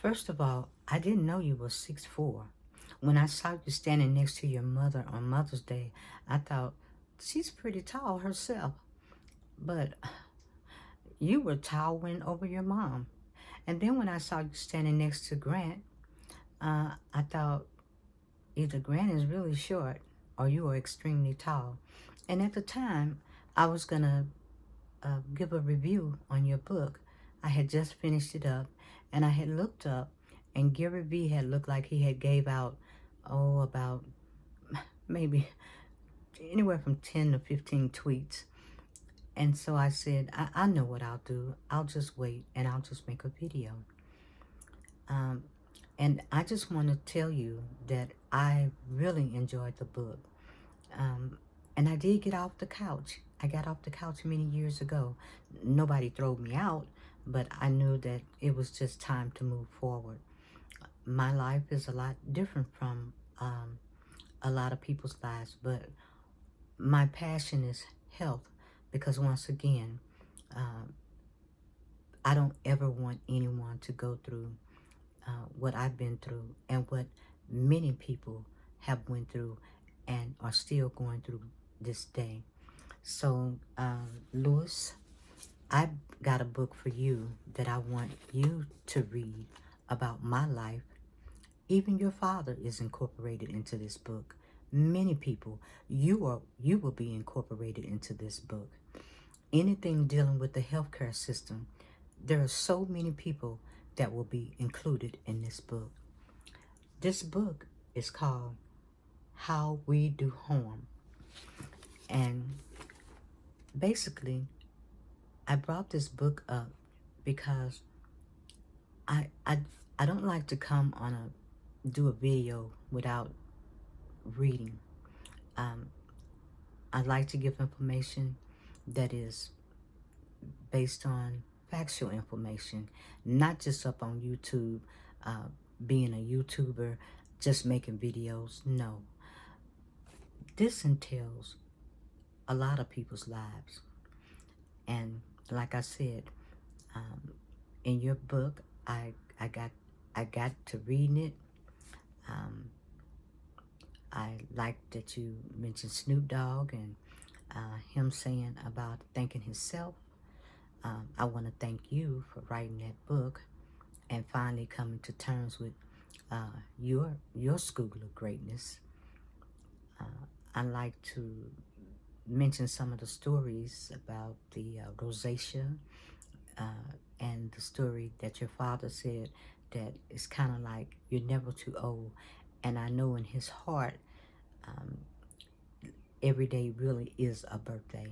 First of all, I didn't know you were 6'4". When I saw you standing next to your mother on Mother's Day, I thought, she's pretty tall herself. But you were towering over your mom. And then when I saw you standing next to Grant, I thought either Grant is really short or you are extremely tall. And at the time, I was going to give a review on your book. I had just finished it up, and I had looked up, and Gary V had looked like he had gave out, about maybe anywhere from 10 to 15 tweets. And so I said, I know what I'll do. I'll just wait, and I'll just make a video. Um, and I just want to tell you that I really enjoyed the book. Um, and I did get off the couch. I got off the couch many years ago. Nobody threw me out, but I knew that it was just time to move forward. My life is a lot different from a lot of people's lives, but my passion is health because once again, um, I don't ever want anyone to go through what I've been through and what many people have went through and are still going through this day. So, Lewis, I've got a book for you that I want you to read about my life. Even your father is incorporated into this book. Many people, you will be incorporated into this book. Anything dealing with the healthcare system, there are so many people that will be included in this book. This book is called How We Do Harm. And basically, I brought this book up because I, I, I don't like to come on do a video without reading. Um, I like to give information that is based on factual information, not just up on YouTube, being a YouTuber, just making videos. No, this entails a lot of people's lives. And like I said, in your book, I got to reading it. I like that you mentioned Snoop Dogg and him saying about thanking himself. I want to thank you for writing that book and finally coming to terms with your school of greatness. I like to mention some of the stories about the rosacea and the story that your father said that it's kind of like you're never too old. And I know in his heart, um, every day really is a birthday.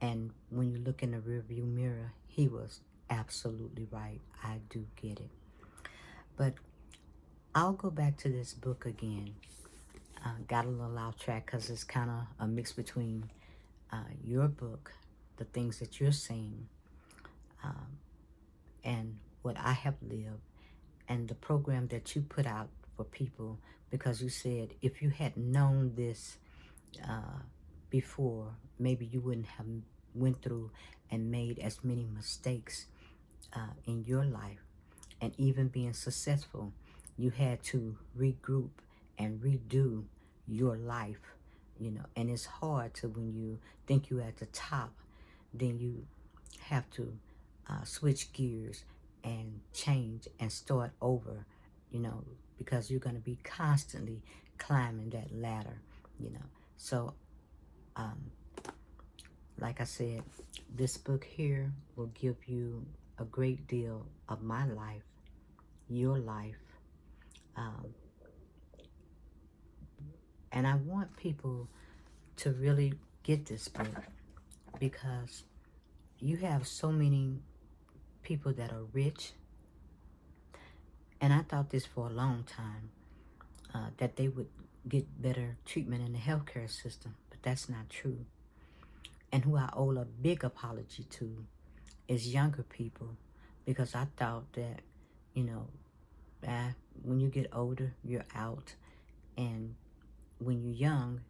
And when you look in the rearview mirror, he was absolutely right. I do get it. But I'll go back to this book again. Got a little off track because it's kind of a mix between your book, the things that you're saying, and what I have lived, and the program that you put out for people, because you said if you had known this before, maybe you wouldn't have went through and made as many mistakes in your life. And even being successful, you had to regroup and redo your life, and it's hard to, when you think you're at the top, then you have to switch gears and change and start over, because you're going to be constantly climbing that ladder, So, like I said, this book here will give you a great deal of my life, your life. Um, and I want people to really get this book because you have so many people that are rich. And I thought this for a long time, that they would get better treatment in the healthcare system, but that's not true. And who I owe a big apology to is younger people, because I thought that, you know, when you get older, you're out. And when you're young,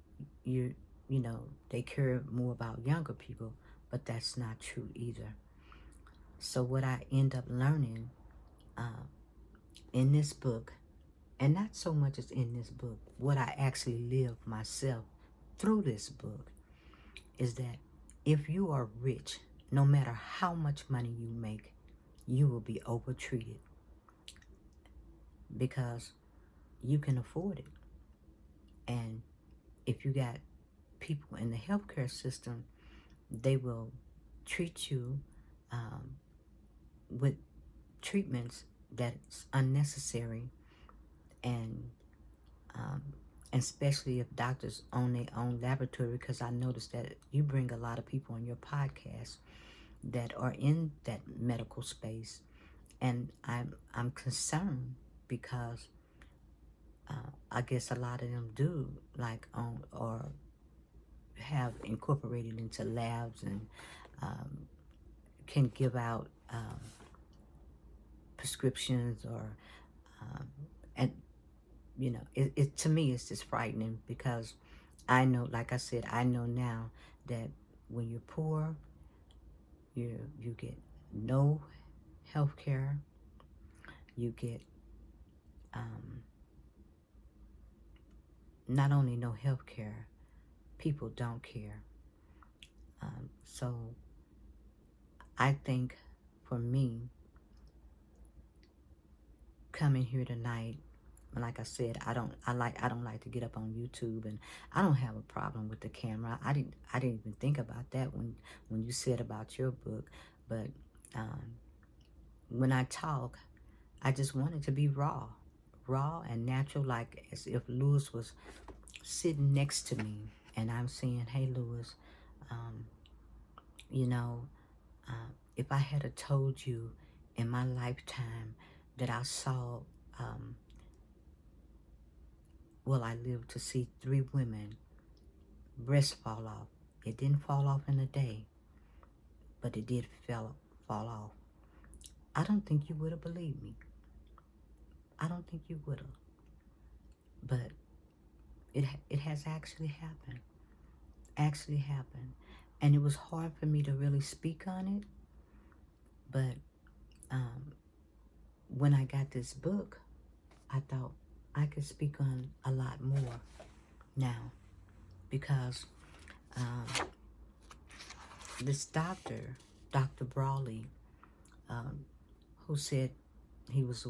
they care more about younger people, but that's not true either. So what I end up learning, in this book, and not so much as in this book, what I actually live myself through this book is that if you are rich, no matter how much money you make, you will be overtreated because you can afford it. And if you got people in the healthcare system, they will treat you with treatments that's unnecessary, and especially if doctors own their own laboratory, because I noticed that you bring a lot of people on your podcast that are in that medical space, and I'm concerned because I guess a lot of them do like own or have incorporated into labs and can give out prescriptions or and you know it to me it's just frightening because I know, like I said, I know now that when you're poor, you get no health care. You get not only no health care, people don't care. So I think for me, coming here tonight, like I said, I don't like to get up on YouTube, and I don't have a problem with the camera. I didn't even think about that when you said about your book, but when I talk, I just want it to be raw and natural, like as if Lewis was sitting next to me and I'm saying, hey Lewis, you know, if I had told you in my lifetime that I saw, I lived to see 3 women breasts fall off. It didn't fall off in a day, but it did fall off. I don't think you would have believed me. I don't think you would have. But it has actually happened. And it was hard for me to really speak on it. But when I got this book, I thought I could speak on a lot more now because this doctor, Dr. Brawley, who said he was a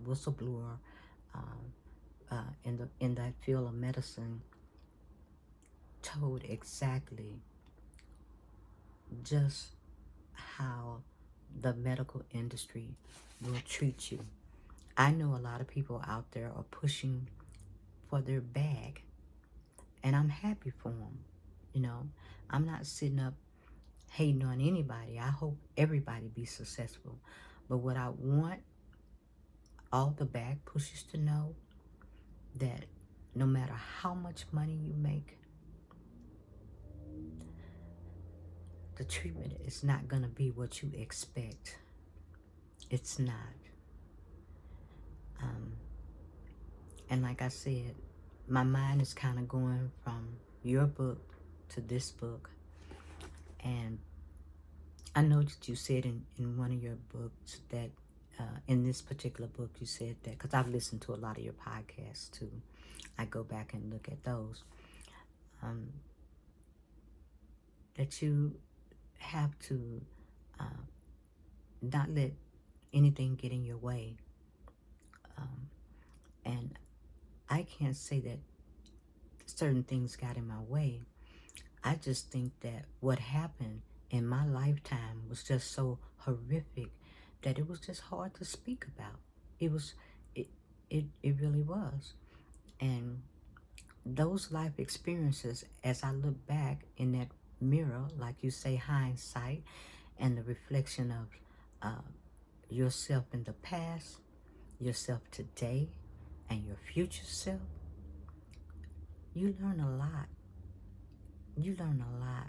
whistleblower in that field of medicine, told exactly just how the medical industry will treat you. I know a lot of people out there are pushing for their bag, and I'm happy for them. You know, I'm not sitting up hating on anybody. I hope everybody be successful. But what I want all the bag pushers to know, that no matter how much money you make, the treatment is not going to be what you expect. It's not. And like I said, my mind is kind of going from your book to this book. And I know that you said in one of your books that, in this particular book, you said that, because I've listened to a lot of your podcasts too. I go back and look at those. That you have to not let anything get in your way. And I can't say that certain things got in my way. I just think that what happened in my lifetime was just so horrific that it was just hard to speak about. It really was. And those life experiences, as I look back in that mirror, like you say, hindsight, and the reflection of yourself in the past, yourself today, and your future self, you learn a lot. You learn a lot.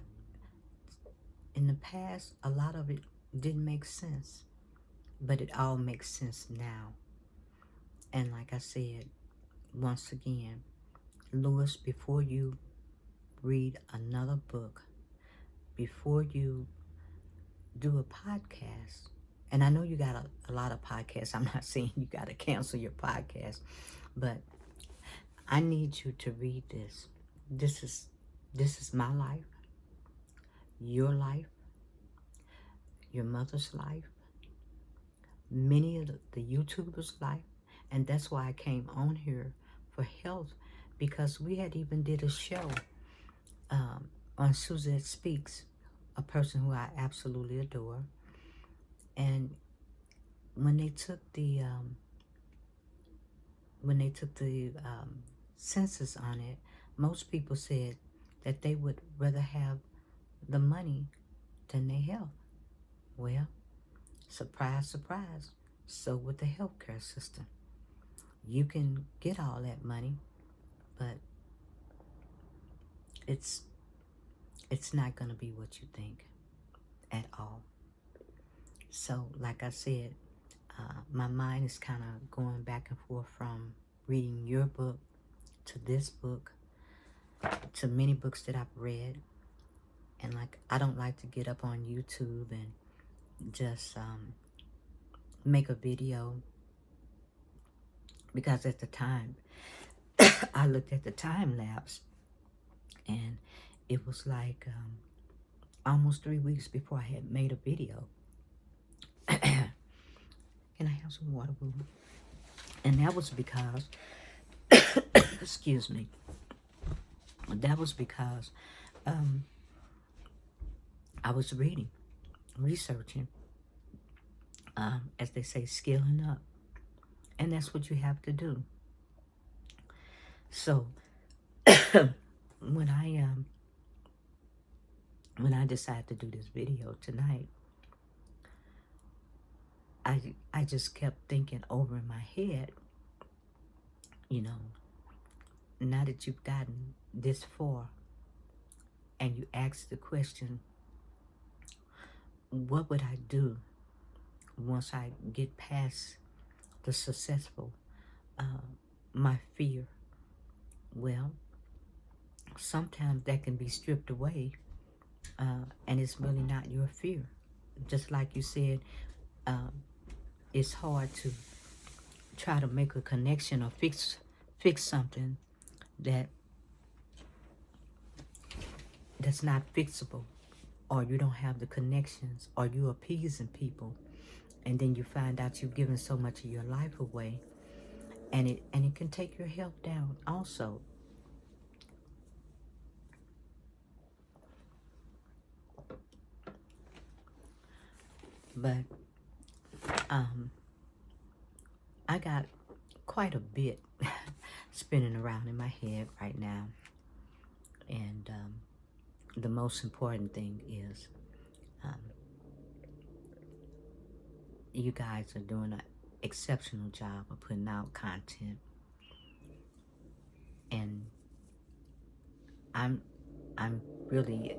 In the past, a lot of it didn't make sense, but it all makes sense now. And like I said, once again, Lewis, before you read another book, before you do a podcast, And I know you got a lot of podcasts. I'm not saying you got to cancel your podcast, but I need you to read this. This is this is my life, your mother's life, many of the YouTubers' life, and that's why I came on here for health, because we had even did a show on Suzette Speaks, a person who I absolutely adore, and when they took the census on it, most people said that they would rather have the money than their health. Well, surprise, surprise. So with the healthcare system, you can get all that money, but it's not going to be what you think at all. So, like I said, my mind is kind of going back and forth from reading your book to this book to many books that I've read. And like, I don't like to get up on YouTube and just make a video, because at the time I looked at the time lapse and it was like almost 3 weeks before I had made a video. Can I have some water, boo? And that was because excuse me, that was because I was researching, as they say, skilling up. And that's what you have to do. So when I decided to do this video tonight, I just kept thinking over in my head, you know, now that you've gotten this far and you ask the question, what would I do once I get past the successful, my fear? Well, sometimes that can be stripped away, and it's really not your fear. Just like you said, it's hard to try to make a connection or fix something that's not fixable, or you don't have the connections, or you appeasing people, and then you find out you've given so much of your life away, and it can take your health down also. But I got quite a bit spinning around in my head right now, and the most important thing is you guys are doing an exceptional job of putting out content, and I'm really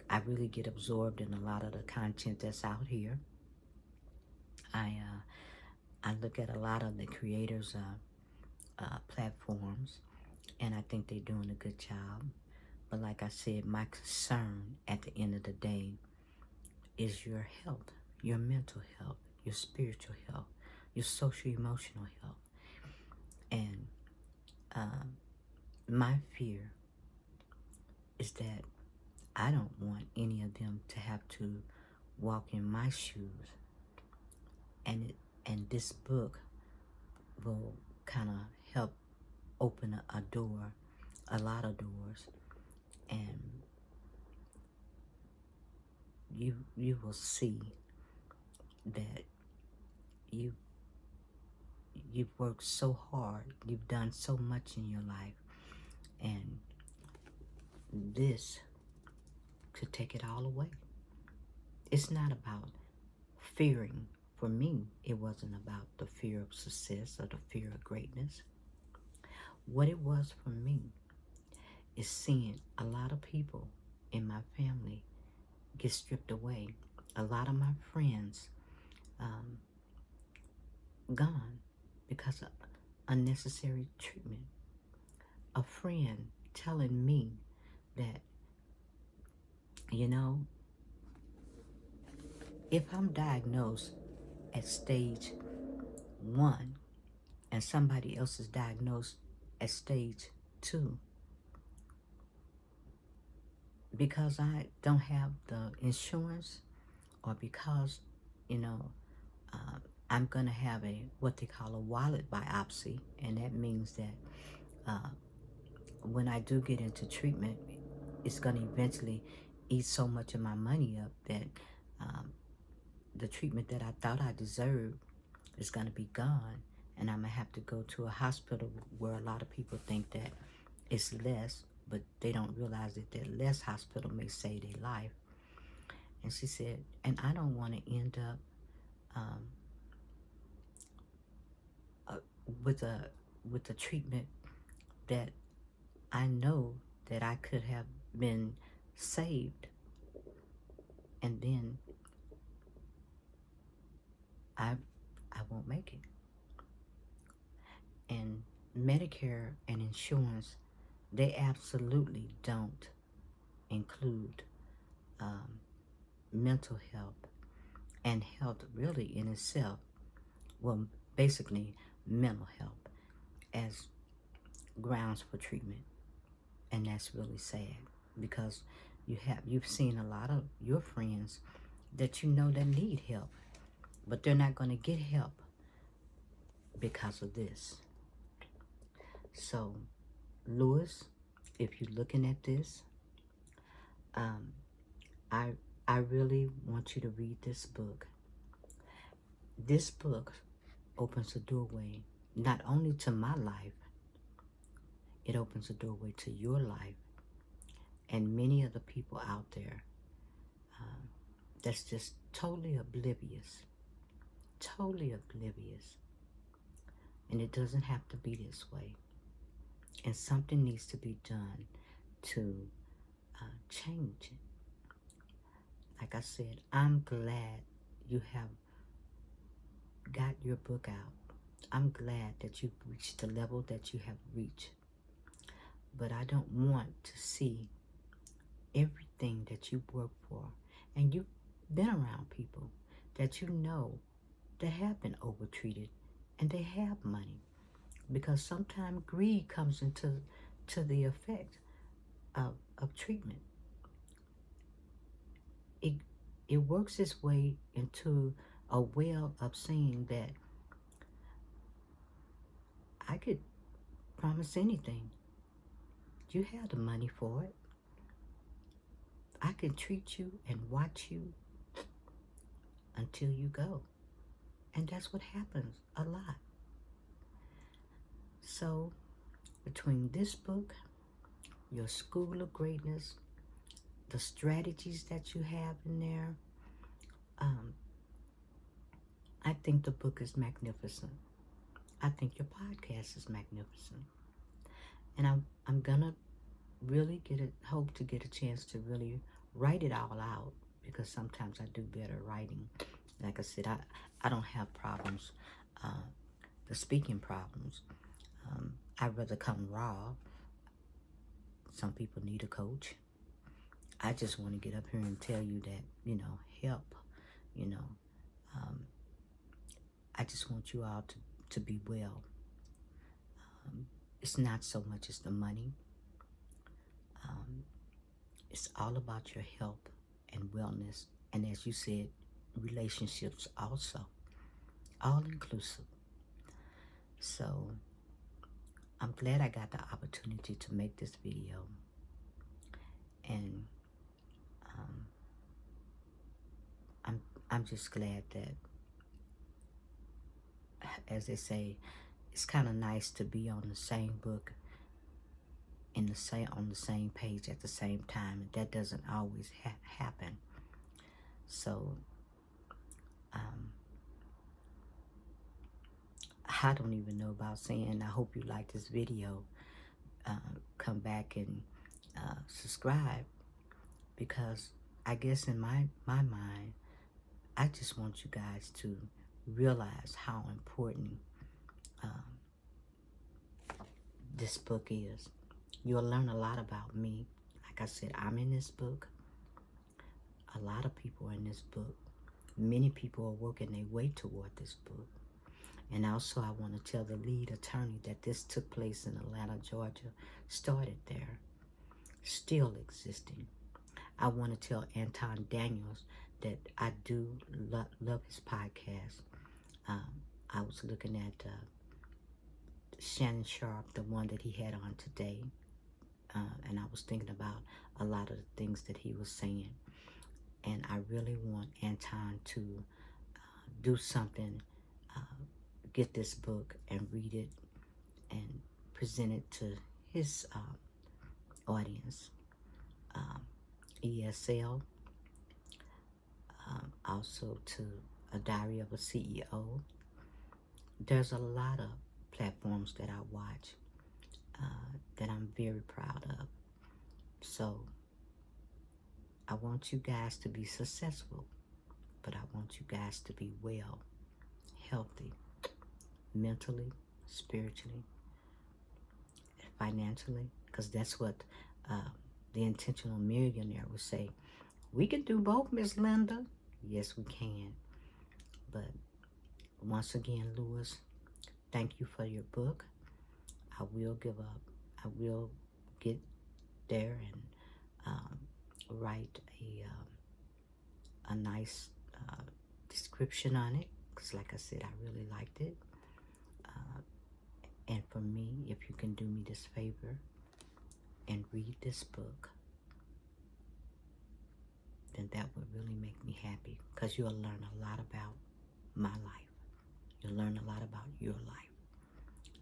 I really get absorbed in a lot of the content that's out here. I look at a lot of the creators' platforms, and I think they're doing a good job. But like I said, my concern at the end of the day is your health, your mental health, your spiritual health, your social-emotional health. And my fear is that I don't want any of them to have to walk in my shoes. And this book will kind of help open a door, a lot of doors, and you will see that you've worked so hard, you've done so much in your life, and this could take it all away. It's not about fearing. For me, it wasn't about the fear of success or the fear of greatness. What it was for me is seeing a lot of people in my family get stripped away. A lot of my friends gone because of unnecessary treatment. A friend telling me that, you know, if I'm diagnosed at stage 1 and somebody else is diagnosed at stage 2, because I don't have the insurance, or because, you know, uh, I'm going to have what they call a wallet biopsy, and that means that uh, when I do get into treatment, it's going to eventually eat so much of my money up that um, the treatment that I thought I deserved is going to be gone, and I'm going to have to go to a hospital where a lot of people think that it's less, but they don't realize that that less hospital may save their life. And she said, and I don't want to end up um, uh, with a treatment that I know that I could have been saved, and then I I won't make it. And Medicare and insurance, they absolutely don't include um, mental health and health really in itself. Well, basically mental health as grounds for treatment, and that's really sad, because you've seen a lot of your friends that you know that need help, but they're not going to get help because of this. So, Lewis, if you're looking at this, um, I I really want you to read this book. This book opens a doorway not only to my life, it opens a doorway to your life and many other people out there that's just totally oblivious. Totally oblivious. And it doesn't have to be this way. And something needs to be done to change it. Like I said, I'm glad you have got your book out. I'm glad that you've reached the level that you have reached. But I don't want to see everything that you work for. And you've been around people that you know that have been overtreated and they have money. Because sometimes greed comes into the effect of treatment. It works its way into a well of saying that I could promise anything. You have the money for it. I can treat you and watch you until you go. And that's what happens a lot. So, between this book, your School of Greatness, the strategies that you have in there, I think the book is magnificent. I think your podcast is magnificent. And I'm gonna really hope to get a chance to really write it all out, because sometimes I do better writing. Like I said, I don't have problems, the speaking problems. I'd rather come raw. Some people need a coach. I just want to get up here and tell you that, help, you know. I just want you all to be well. It's not so much as the money. It's all about your health and wellness. And as you said, relationships also. All inclusive. So, I'm glad I got the opportunity to make this video. And I'm just glad that, as they say, it's kind of nice to be on the same book on the same page at the same time. That doesn't always happen. So I don't even know about saying I hope you like this video. Come back and subscribe, because I guess in my mind, I just want you guys to realize how important this book is. You'll learn a lot about me. Like I said, I'm in this book. A lot of people are in this book. Many people are working their way toward this book. And also, I want to tell the lead attorney that this took place in Atlanta, Georgia, started there, still existing. I want to tell Anton Daniels that I do love his podcast. I was looking at Shannon Sharp, the one that he had on today, and I was thinking about a lot of the things that he was saying. And I really want Anton to do something, get this book and read it and present it to his audience. ESL, also to A Diary of a CEO. There's a lot of platforms that I watch that I'm very proud of. So I want you guys to be successful, but I want you guys to be well, healthy, mentally, spiritually, financially, because that's what the intentional millionaire would say. We can do both, Miss Linda. Yes, we can. But once again, Lewis, thank you for your book. I will give up. I will get there and write a nice description on it, because like I said, I really liked it. And for me, if you can do me this favor and read this book, then that would really make me happy, because you'll learn a lot about my life. You'll learn a lot about your life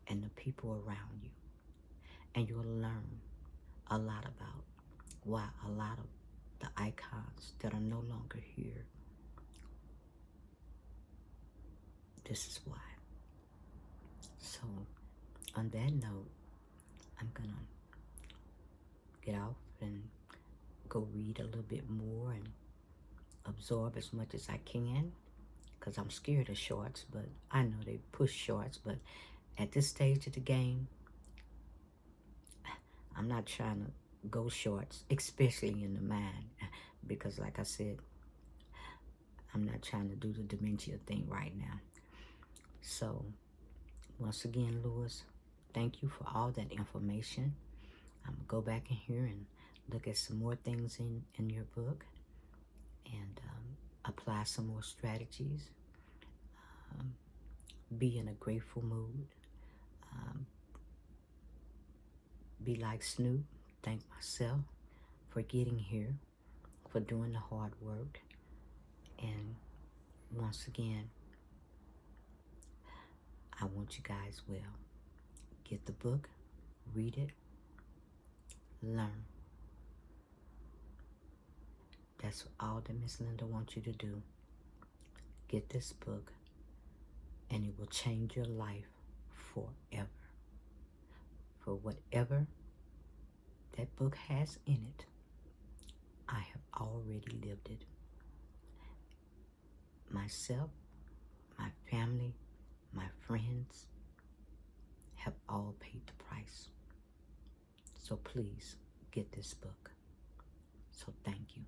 and the people around you. And you'll learn a lot about why a lot of the icons that are no longer here, this is why. So on that note, I'm gonna get off and go read a little bit more and absorb as much as I can, because I'm scared of shorts, but I know they push shorts. But at this stage of the game, I'm not trying to go shorts, especially in the mind, because like I said, I'm not trying to do the dementia thing right now. So once again, Lewis, thank you for all that information. I'm gonna go back in here and look at some more things in your book and apply some more strategies. Be in a grateful mood. Be like Snoop. Thank myself for getting here, for doing the hard work. And once again, I want you guys well. Get the book, read it, learn. That's all that Miss Linda wants you to do. Get this book, and it will change your life forever. For whatever that book has in it, I have already lived it. Myself, my family, my friends have all paid the price. So please get this book. So thank you.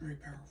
Very powerful.